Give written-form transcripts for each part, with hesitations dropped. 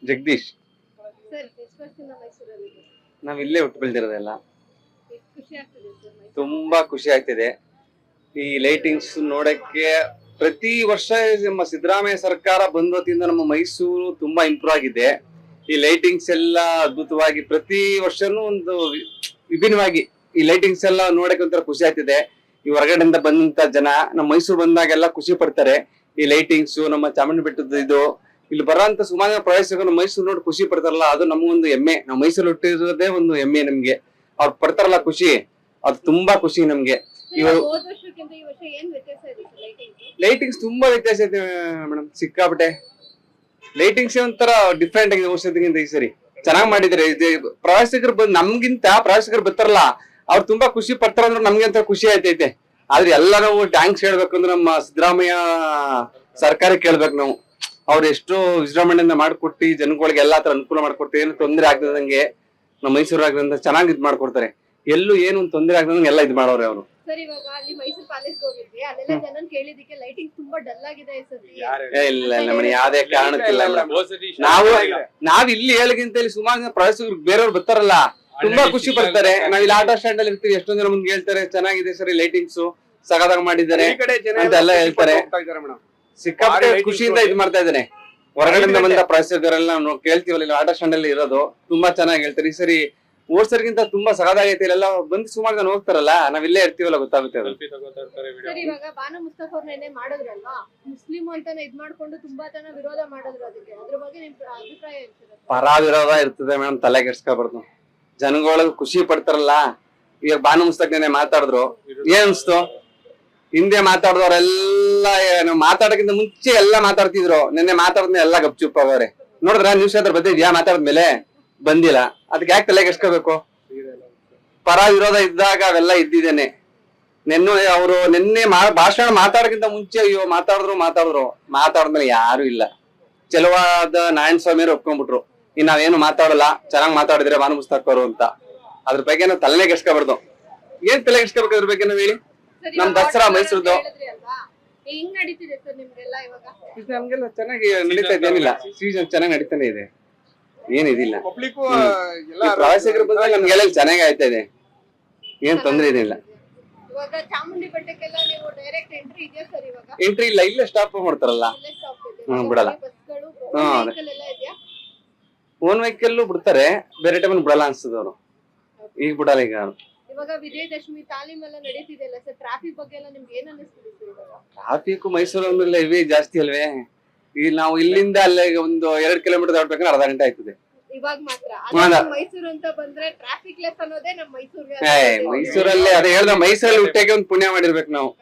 Jagadish. Sir ಎಷ್ಟು ವರ್ಷದಿಂದ ಮೈಸೂರಲ್ಲಿ ನಾವ್ ಇಲ್ಲೇ ಹುಟ್ಟು ಬೆಳೆದಿರೋದೆಲ್ಲ. ಎಷ್ಟು ಖುಷಿ ಆಗ್ತಿದೆ ಸರ್ ಮೈಸೂರು? ತುಂಬಾ ಖುಷಿ ಆಗ್ತಿದೆ ಈ ಲೈಟಿಂಗ್ಸ್ ನೋಡಕ್ಕೆ. ಪ್ರತಿ ವರ್ಷ ನಮ್ಮ ಸಿದ್ದರಾಮಯ್ಯ ಸರ್ಕಾರ ಬಂದೊತ್ತಿಂದ ನಮ್ಮ ಮೈಸೂರು ತುಂಬಾ ಇಂಪ್ರೂವ್ ಆಗಿದೆ. ಈ ಲೈಟಿಂಗ್ಸ್ ಎಲ್ಲ ಅದ್ಭುತವಾಗಿ ಪ್ರತಿ ವರ್ಷನೂ ಒಂದು ವಿಭಿನ್ನವಾಗಿ ಈ ಲೈಟಿಂಗ್ಸ್ ಎಲ್ಲ ನೋಡಕ್ಕೆ ಒಂಥರ ಖುಷಿ ಆಗ್ತಿದೆ. ಈ ಹೊರಗಡೆಯಿಂದ ಬಂದಂತ ಜನ ನಮ್ಮ ಮೈಸೂರು ಬಂದಾಗೆಲ್ಲ ಖುಷಿ ಪಡ್ತಾರೆ. ಈ ಲೈಟಿಂಗ್ಸ್ ನಮ್ಮ ಚಾಮುಂಡಿ ಬೆಟ್ಟದ ಇದು ಇಲ್ಲಿ ಬರೋಂತ ಸುಮಾರು ಪ್ರವಾಸಿಗರು ಮೈಸೂರು ನೋಡಿ ಖುಷಿ ಪಡ್ತಾರಲ್ಲ, ಅದು ನಮಗೊಂದು ಹೆಮ್ಮೆ. ನಾವು ಮೈಸೂರು ಹುಟ್ಟಿರೋದೇ ಒಂದು ಹೆಮ್ಮೆ ನಮ್ಗೆ. ಅವ್ರು ಪಡ್ತಾರಲ್ಲ ಖುಷಿ, ಅದು ತುಂಬಾ ಖುಷಿ ನಮ್ಗೆ. ಹೋದ ವರ್ಷಕ್ಕಿಂತ ಈ ವರ್ಷ ಏನ್ ವ್ಯತ್ಯಾಸ ಇದೆ ಸರ್ ಲೈಟಿಂಗ್ಸ್ ತುಂಬಾ ವ್ಯತ್ಯಾಸ ಐತೆ ಮೇಡಮ್, ಸಿಕ್ಕಾಪಟ್ಟೆ. ಲೈಟಿಂಗ್ಸ್ ಒಂಥರ ಡಿಫ್ರೆಂಟ್ ಆಗಿದೆ ವರ್ಷದಿಂದ ಈ ಸರಿ. ಚೆನ್ನಾಗ್ ಮಾಡಿದ್ರೆ ಪ್ರವಾಸಿಗರು ಬಂದ್ ನಮ್ಗಿಂತ ಪ್ರವಾಸಿಗರು ಬರ್ತಾರಲ್ಲ ಅವ್ರು ತುಂಬಾ ಖುಷಿ ಪಡ್ತಾರ ಅಂದ್ರೆ ನಮ್ಗೆ ಅಂತ ಖುಷಿ ಆಯ್ತೈತೆ. ಆದ್ರೆ ಎಲ್ಲ ನಾವು ಟ್ಯಾಂಕ್ಸ್ ಹೇಳ್ಬೇಕಂದ್ರೆ ನಮ್ಮ ಸಿದ್ದರಾಮಯ್ಯ ಸರ್ಕಾರಕ್ಕೆ ಕೇಳ್ಬೇಕು ನಾವು. ಅವ್ರು ಎಷ್ಟು ವಿಜೃಂಭಣೆಯಿಂದ ಮಾಡ್ಕೊಟ್ಟು ಜನಗಳಿಗೆ ಎಲ್ಲಾ ತರ ಅನುಕೂಲ ಮಾಡ್ಕೊಡ್ತಾರೆ. ಏನು ತೊಂದರೆ ಆಗದಂಗೆ ನಮ್ಮ ಮೈಸೂರು ಆಗದಂತ ಚೆನ್ನಾಗಿ ಇದ್ ಮಾಡ್ಕೊಡ್ತಾರೆ. ಎಲ್ಲೂ ಏನು ತೊಂದರೆ ಆಗದಂಗೆ ಎಲ್ಲ ಇದ್ ಮಾಡೋರೆ ಅವರು. ಸರ್ ಇವಾಗ ಅಲ್ಲಿ ಮೈಸೂರು ಪ್ಯಾಲೇಸ್ ಹೋಗಿದ್ವಿ, ಅಲ್ಲೆಲ್ಲ ಜನನ್ ಕೇಳಿದಕ್ಕೆ ಲೈಟಿಂಗ್ ತುಂಬಾ ಡಲ್ ಆಗಿದೆ ಈ ಸತಿ. ಇಲ್ಲ ಇಲ್ಲ ಮೇಡಮ್, ಯಾವ್ದೇ ಕಾರಣಕ್ಕಿಲ್ಲ ಮೇಡಮ್. ನಾವ್ ಇಲ್ಲಿ ಹೇಳಿಗಿಂತ ಇಲ್ಲಿ ಸುಮಾರು ಪ್ರವಾಸಿಗರು ಬೇರೆಯವ್ರು ಬರ್ತಾರಲ್ಲ ತುಂಬಾ ಖುಷಿ ಪಡ್ತಾರೆ. ನಾವ್ ಇಲ್ಲಿ ಆಟೋ ಸ್ಟ್ಯಾಂಡ್ ಅಲ್ಲಿ ಇರ್ತೀವಿ, ಎಷ್ಟೊಂದ್ ಜನ ಮುಂದೆ ಹೇಳ್ತಾರೆ ಚೆನ್ನಾಗಿದೆ ಸರ್ ಲೈಟಿಂಗ್ಸ್ ಸಗದಾಗ ಮಾಡಿದ್ದಾರೆ ಅಂತ ಎಲ್ಲ ಹೇಳ್ತಾರೆ. ಸಿಕ್ಕಾಪಟ್ಟೆ ಖುಷಿಯಿಂದ ಇದ್ ಮಾಡ್ತಾ ಇದ್ದಾನೆ. ಹೊರಗಡೆಯಿಂದ ಬಂದ ಪ್ರವಾಸಿಗರೆಲ್ಲ ನಾವು ಕೇಳ್ತೀವಲ್ಲ ಇಲ್ಲಿ ಆಟೋ ಸ್ಟ್ಯಾಂಡ್ ಅಲ್ಲಿ ಇರೋದು ತುಂಬಾ ಚೆನ್ನಾಗಿ ಹೇಳ್ತಾರೆ. ಈ ಸರಿ ಓಡ್ಸರ್ಗಿಂತ ತುಂಬಾ ಸಗದಾಗೈತೆ. ಇಲ್ಲೆಲ್ಲ ಬಂದು ಸುಮಾರು ಜನ ಹೋಗ್ತಾರಲ್ಲ, ನಾವ್ ಇಲ್ಲೇ ಇರ್ತೀವಲ್ಲ ಗೊತ್ತಾಗುತ್ತೆ ಅದು. ಸರ್ ಇವಾಗ ಬಾನ ಮುಸ್ತಫಾ ಅವ್ರನ್ನೇ ಮಾಡಿದ್ರಲ್ವಾ, ಮುಸ್ಲಿಂ ಅಂತಾನೆ ಇದ್ ಮಾಡ್ಕೊಂಡು ತುಂಬಾ ಜನ ವಿರೋಧ ಮಾಡಿದ್ರು. ಅದಕ್ಕೆ ಅದ್ರ ಬಗ್ಗೆ ನಿಮ್ ಅಭಿಪ್ರಾಯ ಇರ್ತದೆ? ಪರ ವಿರೋಧ ಇರ್ತದೆ ಮೇಡಮ್, ತಲೆ ಕೆಡ್ಸ್ಕೊಬಾರ್ದು. ಜನಗಳಿಗೆ ಖುಷಿ ಪಡ್ತಾರಲ್ಲ. ಈಗ ಬಾನು ಮುಸ್ತಕ್ನೇನೆ ಮಾತಾಡಿದ್ರು, ಏನ್ ಅನ್ಸ್ತು? ಹಿಂದೆ ಮಾತಾಡಿದವ್ರೆಲ್ಲ ಮಾತಾಡಕ್ಕಿಂತ ಮುಂಚೆ ಎಲ್ಲಾ ಮಾತಾಡ್ತಿದ್ರು. ನಿನ್ನೆ ಮಾತಾಡಿದ್ಮೇಲೆ ಎಲ್ಲ ಗಪ್ಚುಪ್ ಆಗವ್ರೆ. ನೋಡಿದ್ರ ನ್ಯೂಸ್ ಹತ್ರ ಬಂದಿದ್ಯಾ? ಮಾತಾಡಿದ್ಮೇಲೆ ಬಂದಿಲ್ಲ. ಅದಕ್ಕೆ ಯಾಕೆ ತಲೆ ಕೆಡ್ಸ್ಕೋಬೇಕು? ಪರ ವಿರೋಧ ಇದ್ದಾಗ ಅವೆಲ್ಲ ಇದ್ದಿದ್ದೇನೆ. ನಿನ್ನೆ ಭಾಷಣ ಮಾತಾಡಕ್ಕಿಂತ ಮುಂಚೆ ಅಯ್ಯೋ ಮಾತಾಡಿದ್ಮೇಲೆ ಯಾರು ಇಲ್ಲ. ಚೆಲುವಾದ ನಾರಾಯಣ ಸ್ವಾಮಿಯವರು ಒಪ್ಕೊಂಡ್ಬಿಟ್ರು, ಇನ್ ನಾವೇನು ಮಾತಾಡಲ್ಲ, ಚೆನ್ನಾಗ್ ಮಾತಾಡಿದ್ರೆ ಬಾನು ಮುಸ್ತಫಾ ಅವರು ಅಂತ. ಅದ್ರ ಬಗ್ಗೆ ನಾವು ತಲೆನೇ ಕೆಡ್ಸ್ಕೊಬಾರ್ದು. ಏನ್ ತಲೆ ಕೆಡ್ಸ್ಕೋಬೇಕು ಅದ್ರ ಬಗ್ಗೆ ನಾವ್ ಹೇಳಿ? ನಮ್ ದಸರಾ ಮೈಸೂರ್ದು ಹೆಂಗ್ ನಡೀತಿದೆ ಸರ್ ನಿಮ್ಗೆಲ್ಲ ಇವಾಗ? ನಮ್ಗೆಲ್ಲ ಚೆನ್ನಾಗಿ ನಡೀತಾ ಇದೆ, ಏನಿಲ್ಲ. ಸೀಸನ್ ಚೆನ್ನಾಗಿ ನಡೀತಾನೆ ಇದೆ, ಏನಿದಿಲ್ಲ. ಪ್ರವಾಸಿಗರು ಬಂದಾಗ ನಮ್ಗೆಲ್ಲ ಚೆನ್ನಾಗಿ ಆಯ್ತಾ ಇದೆ, ಏನ್ ತೊಂದ್ರೆ ಇದಿಲ್ಲ. ಇವಾಗ ಚಾಮುಂಡಿ ಬೆಟ್ಟಕ್ಕೆಲ್ಲ ನೀವು ಡೈರೆಕ್ಟ್ ಎಂಟ್ರಿ ಇದೆಯಾ ಸರ್? ಇವಾಗ ಎಂಟ್ರಿ ಇಲ್ಲ, ಇಲ್ಲೇ ಸ್ಟಾಪ್ ಮಾಡ್ತಾರಲ್ಲ, ಬಿಡಲ್ಲ. ಓನ್ ವೆಹಿಕಲ್ ಬಿಡ್ತಾರೆ, ಬೇರೆ ಟೈಮ್ ಬಿಡಲ್ಲ ಅನ್ಸ್ತದ ಅವರು. ಈಗ ಬಿಡಲ್ಲ. ಈಗ ಇವಾಗ ವಿಜಯದಶಮಿ ತಾಲೀಮ್ ಎಲ್ಲ ನಡೀತಿದೆಯಲ್ಲ ಸರ್, ಟ್ರಾಫಿಕ್ ಬಗ್ಗೆ ಎಲ್ಲ ನಿಮ್ಗೆ ಏನ್ ಅನಿಸ್ತಿದೆ ಸರ್ ಇವಾಗ? ಟ್ರಾಫಿಕ್ ಮೈಸೂರಲ್ಲಿ ಇವೇ ಜಾಸ್ತಿ ಅಲ್ವೇ? ಈಗ ನಾವು ಇಲ್ಲಿಂದ ಅಲ್ಲೇ ಒಂದು 2 ಕಿಲೋಮೀಟರ್ ದಾಟ್ಬೇಕಂದ್ರೆ ಅರ್ಧ ಗಂಟೆ ಆಯ್ತದೆ. ಇವಾಗ ಮಾತ್ರ ಮೈಸೂರು ಅಂತ ಬಂದ್ರೆ ಟ್ರಾಫಿಕ್ ಲೆಸ್ ಅನ್ನೋದೇ ನಮ್ಮ ಮೈಸೂರಲ್ಲಿ ಅದೇ ಹೇಳ್ದ, ಮೈಸೂರಲ್ಲಿ ಹುಟ್ಟಾಗೆ ಒಂದು ಪುಣ್ಯ ಮಾಡಿರ್ಬೇಕು ನಾವು.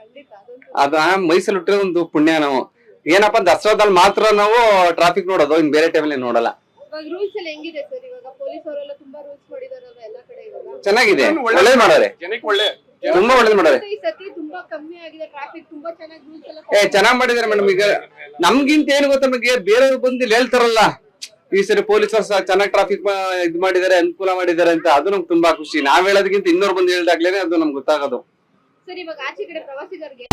ಅದ ಮೈಸೂರು ಹುಟ್ಟಿರೋ ಒಂದು ಪುಣ್ಯ ನಾವು. ಏನಪ್ಪಾ ದಸರಾದಲ್ಲಿ ಮಾತ್ರ ನಾವು ಟ್ರಾಫಿಕ್ ನೋಡೋದು, ಇನ್ ಬೇರೆ ಟೈಮಲ್ಲಿ ನೋಡಲ್ಲ. ಇವಾಗ ರೂಲ್ಸ್ ಎಲ್ಲ ಹೆಂಗಿದೆ ಸರ್? ಇವಾಗ ಪೊಲೀಸ್ ಅವರೆಲ್ಲ ತುಂಬಾ ರೂಲ್ಸ್ ಮಾಡಿದಾರಲ್ಲ ಎಲ್ಲ ಕಡೆ. ಇವಾಗ ಚೆನ್ನಾಗಿದೆ, ಒಳ್ಳೇದ್ ಮಾಡಾರೆ, ತುಂಬಾ ಒಳ್ಳೇದ್ ಮಾಡಾರೆ. ಈ ಸತಿ ತುಂಬಾ ಕಮ್ಮಿ ಆಗಿದೆ ಟ್ರಾಫಿಕ್, ತುಂಬಾ ಚೆನ್ನಾಗಿ ರೂಲ್ಸ್ ಎಲ್ಲ ಚೆನ್ನಾಗ್ ಮಾಡಿದಾರೆ ಮೇಡಮ್. ಈಗ ನಮ್ಗಿಂತ ಏನು ಗೊತ್ತ ನಮಗೆ, ಬೇರೆಯವ್ರು ಬಂದು ಇಲ್ಲಿ ಹೇಳ್ತಾರಲ್ಲ ಈ ಸರಿ ಪೊಲೀಸರು ಚೆನ್ನಾಗಿ ಟ್ರಾಫಿಕ್ ಇದ್ ಮಾಡಿದಾರೆ, ಅನುಕೂಲ ಮಾಡಿದಾರೆ ಅಂತ, ಅದು ನಮ್ಗೆ ತುಂಬಾ ಖುಷಿ. ನಾವ್ ಹೇಳೋದಕ್ಕಿಂತ ಇನ್ನೊರು ಬಂದು ಹೇಳ್ದಾಗ್ಲೇನೆ ಅದು ನಮ್ಗೆ ಗೊತ್ತಾಗೋದು. ಸರ್ ಇವಾಗ ಆಚೆ ಕಡೆ ಪ್ರವಾಸಿಗರಿಗೆ